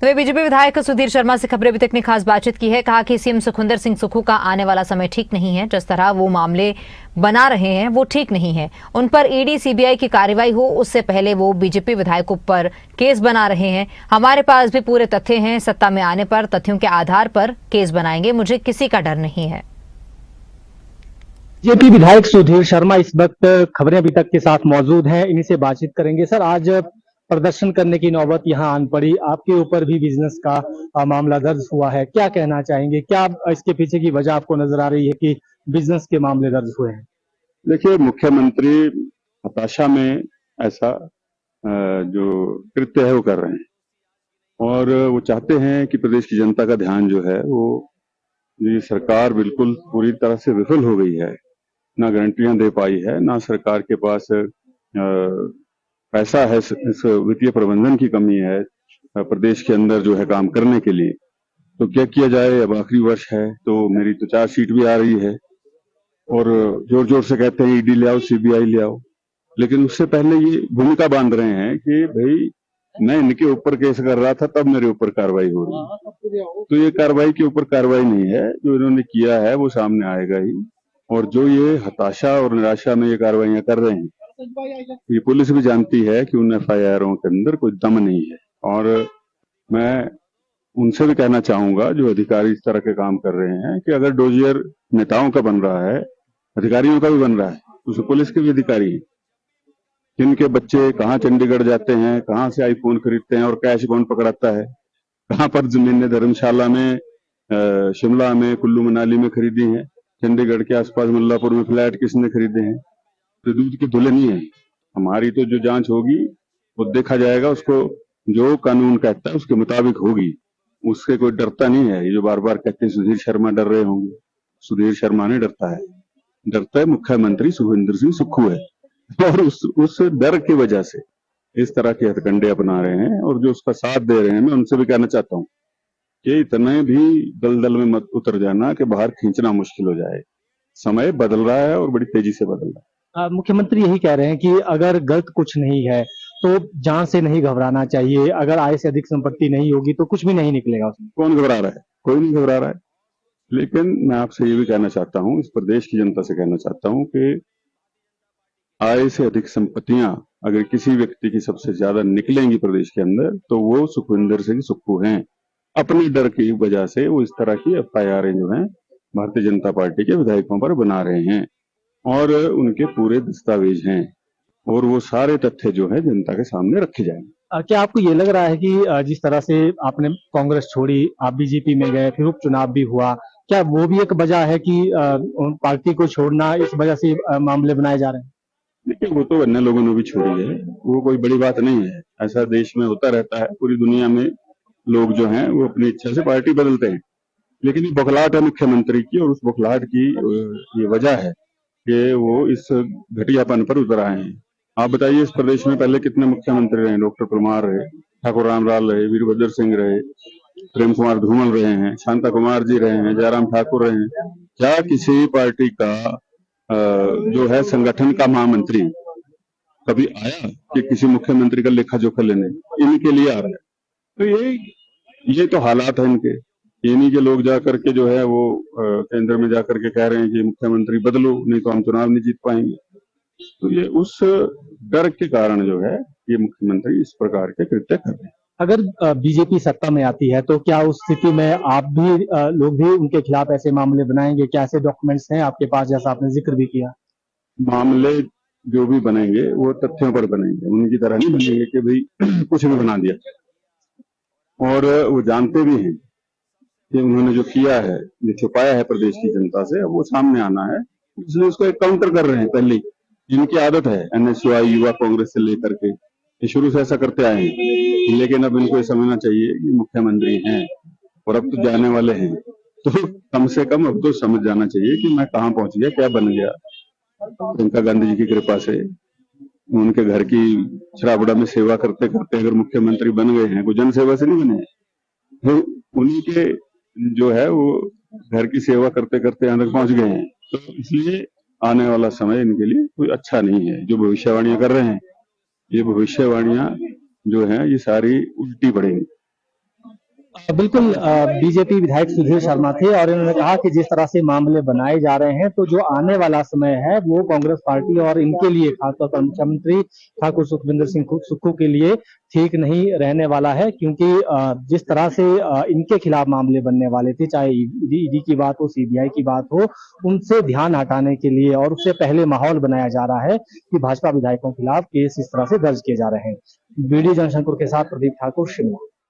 तो बीजेपी विधायक सुधीर शर्मा से खबरें अभी तक ने खास बातचीत की है। कहा कि सीएम सुखविंदर सिंह सुक्खू का आने वाला समय ठीक नहीं है। जिस तरह वो मामले बना रहे हैं वो ठीक नहीं है। उन पर ईडी सीबीआई की कार्रवाई हो उससे पहले वो बीजेपी विधायकों पर केस बना रहे हैं। हमारे पास भी पूरे तथ्य हैं। सत्ता में आने पर तथ्यों के आधार पर केस बनाएंगे। मुझे किसी का डर नहीं है। बीजेपी विधायक सुधीर शर्मा इस वक्त खबरें अभी तक के साथ मौजूद हैं। इन्हीं से बातचीत करेंगे। सर, आज प्रदर्शन करने की नौबत यहां आन पड़ी। आपके ऊपर भी बिजनेस का मामला दर्ज हुआ है। क्या कहना चाहेंगे? क्या इसके पीछे की वजह आपको नजर आ रही है कि बिजनेस के मामले दर्ज हुए हैं? देखिए, मुख्यमंत्री हताशा में ऐसा जो कृत्य है वो कर रहे हैं और वो चाहते हैं कि प्रदेश की जनता का ध्यान जो है वो, ये सरकार बिल्कुल पूरी तरह से विफल हो गई है। ना गारंटियां दे पाई है, ना सरकार के पास पैसा है। इस वित्तीय प्रबंधन की कमी है प्रदेश के अंदर जो है काम करने के लिए। तो क्या किया जाए? अब आखिरी वर्ष है तो मेरी तो चार्जशीट भी आ रही है और जोर जोर से कहते हैं ईडी ले आओ, सीबीआई ले आओ, लेकिन उससे पहले ये भूमिका बांध रहे हैं कि भाई मैं इनके ऊपर केस कर रहा था तब मेरे ऊपर कार्रवाई हो रही है। तो ये कार्रवाई के ऊपर कार्रवाई नहीं है। जो इन्होंने किया है वो सामने आएगा ही। और जो ये हताशा और निराशा में ये कार्रवाइयां कर रहे हैं, ये पुलिस भी जानती है कि उन एफआईआरों के अंदर कोई दम नहीं है। और मैं उनसे भी कहना चाहूंगा जो अधिकारी इस तरह के काम कर रहे हैं कि अगर डोजियर नेताओं का बन रहा है, अधिकारियों का भी बन रहा है, तो पुलिस के भी अधिकारी हैं। जिनके बच्चे कहाँ चंडीगढ़ जाते हैं, कहाँ से आईफोन खरीदते हैं और कैश कौन पकड़ाता है, कहाँ पर जमीनें धर्मशाला में, शिमला में, कुल्लू मनाली में खरीदी हैं, चंडीगढ़ के आसपास मुल्लापुर में फ्लैट किसने खरीदे हैं। तो दूध के धुले नहीं है। हमारी तो जो जांच होगी वो देखा जाएगा, उसको जो कानून कहता है उसके मुताबिक होगी। उससे कोई डरता नहीं है। ये जो बार बार कहते हैं सुधीर शर्मा डर रहे होंगे, सुधीर शर्मा नहीं डरता है। डरता है मुख्यमंत्री सुखविंदर सिंह सुक्खू है। और उस डर की वजह से इस तरह के हथकंडे अपना रहे हैं और जो उसका साथ दे रहे हैं, मैं उनसे भी कहना चाहता हूँ कि इतने भी दलदल में मत उतर जाना कि बाहर खींचना मुश्किल हो जाए। समय बदल रहा है और बड़ी तेजी से बदल रहा है। मुख्यमंत्री यही कह रहे हैं कि अगर गलत कुछ नहीं है तो जान से नहीं घबराना चाहिए। अगर आय से अधिक संपत्ति नहीं होगी तो कुछ भी नहीं निकलेगा उसमें। कौन घबरा रहा है? कोई नहीं घबरा रहा है। लेकिन मैं आपसे ये भी कहना चाहता हूँ, इस प्रदेश की जनता से कहना चाहता हूँ कि आय से अधिक संपत्तियां अगर किसी व्यक्ति की सबसे ज्यादा निकलेंगी प्रदेश के अंदर तो वो सुखविंदर सिंह सुक्खू हैं। अपने डर की वजह से वो इस तरह की एफआईआर जो हैं भारतीय जनता पार्टी के विधायकों पर बना रहे हैं और उनके पूरे दस्तावेज हैं और वो सारे तथ्य जो है जनता के सामने रखे जाएंगे। क्या आपको ये लग रहा है कि जिस तरह से आपने कांग्रेस छोड़ी, आप बीजेपी में गए, फिर उपचुनाव भी हुआ, क्या वो भी एक वजह है कि पार्टी को छोड़ना, इस वजह से मामले बनाए जा रहे हैं? देखिए, वो तो अन्य लोगों ने भी छोड़ी है, वो कोई बड़ी बात नहीं है। ऐसा देश में होता रहता है। पूरी दुनिया में लोग जो हैं वो अपनी इच्छा से पार्टी बदलते हैं। लेकिन ये बौखलाहट है मुख्यमंत्री की और उस बौखलाहट की ये वजह है कि वो इस घटियापन पर उतर आए हैं। आप बताइए, इस प्रदेश में पहले कितने मुख्यमंत्री रहे? डॉक्टर परमार रहे, ठाकुर रामलाल रहे, वीरभद्र सिंह रहे, प्रेम कुमार धूमल रहे हैं, शांता कुमार जी रहे हैं, जयराम ठाकुर रहे हैं। क्या किसी पार्टी का जो है संगठन का महामंत्री कभी आया कि किसी मुख्यमंत्री का लेखा जोखा लेने? इनके लिए आ रहा है। तो ये तो हालात है इनके। इन्हीं के लोग जाकर के जो है वो केंद्र में जाकर के कह रहे हैं कि मुख्यमंत्री बदलो, नहीं तो हम चुनाव नहीं जीत पाएंगे। तो ये उस डर के कारण जो है ये मुख्यमंत्री इस प्रकार के कृत्य कर रहे हैं। अगर बीजेपी सत्ता में आती है तो क्या उस स्थिति में आप भी लोग भी उनके खिलाफ ऐसे मामले बनाएंगे? क्या ऐसे डॉक्यूमेंट्स हैं आपके पास, जैसा आपने जिक्र भी किया? मामले जो भी बनेंगे वो तथ्यों पर बनेंगे, उनकी तरह नहीं बनेंगे कि भाई कुछ भी बना दिया। और वो जानते भी हैं कि उन्होंने जो किया है, जो छुपाया है प्रदेश की जनता से, अब वो सामने आना है। इसलिए उसको एक काउंटर कर रहे हैं। पहले इनकी आदत है एनएसयूआई, युवा कांग्रेस से लेकर के, ये शुरू से ऐसा करते आए हैं। लेकिन अब इनको ये समझना चाहिए कि मुख्यमंत्री हैं और अब तो जाने वाले हैं, तो कम से कम अब तो समझ जाना चाहिए कि मैं कहाँ पहुंच गया, क्या बन गया। प्रियंका गांधी जी की कृपा से उनके घर की छराबड़ा में सेवा करते करते अगर मुख्यमंत्री बन गए हैं, कोई जन सेवा से नहीं बने हैं, तो उन्हीं के जो है वो घर की सेवा करते करते यहाँ तक पहुंच गए हैं। तो इसलिए आने वाला समय इनके लिए कोई अच्छा नहीं है। जो भविष्यवाणियां कर रहे हैं, ये भविष्यवाणियां जो है ये सारी उल्टी पड़ेंगी। बिल्कुल बीजेपी विधायक सुधीर शर्मा थे और इन्होंने कहा कि जिस तरह से मामले बनाए जा रहे हैं तो जो आने वाला समय है वो कांग्रेस पार्टी और इनके लिए खासतौर पर मुख्यमंत्री ठाकुर सुखविंदर सिंह सुक्खू के लिए ठीक नहीं रहने वाला है, क्योंकि जिस तरह से इनके खिलाफ मामले बनने वाले थे, चाहे ईडी की बात हो, सीबीआई की बात हो, उनसे ध्यान हटाने के लिए और उससे पहले माहौल बनाया जा रहा है कि भाजपा विधायकों के खिलाफ केस इस तरह से दर्ज किए जा रहे हैं। वीडियो जनशंकुर के साथ प्रदीप ठाकुर, शिमला।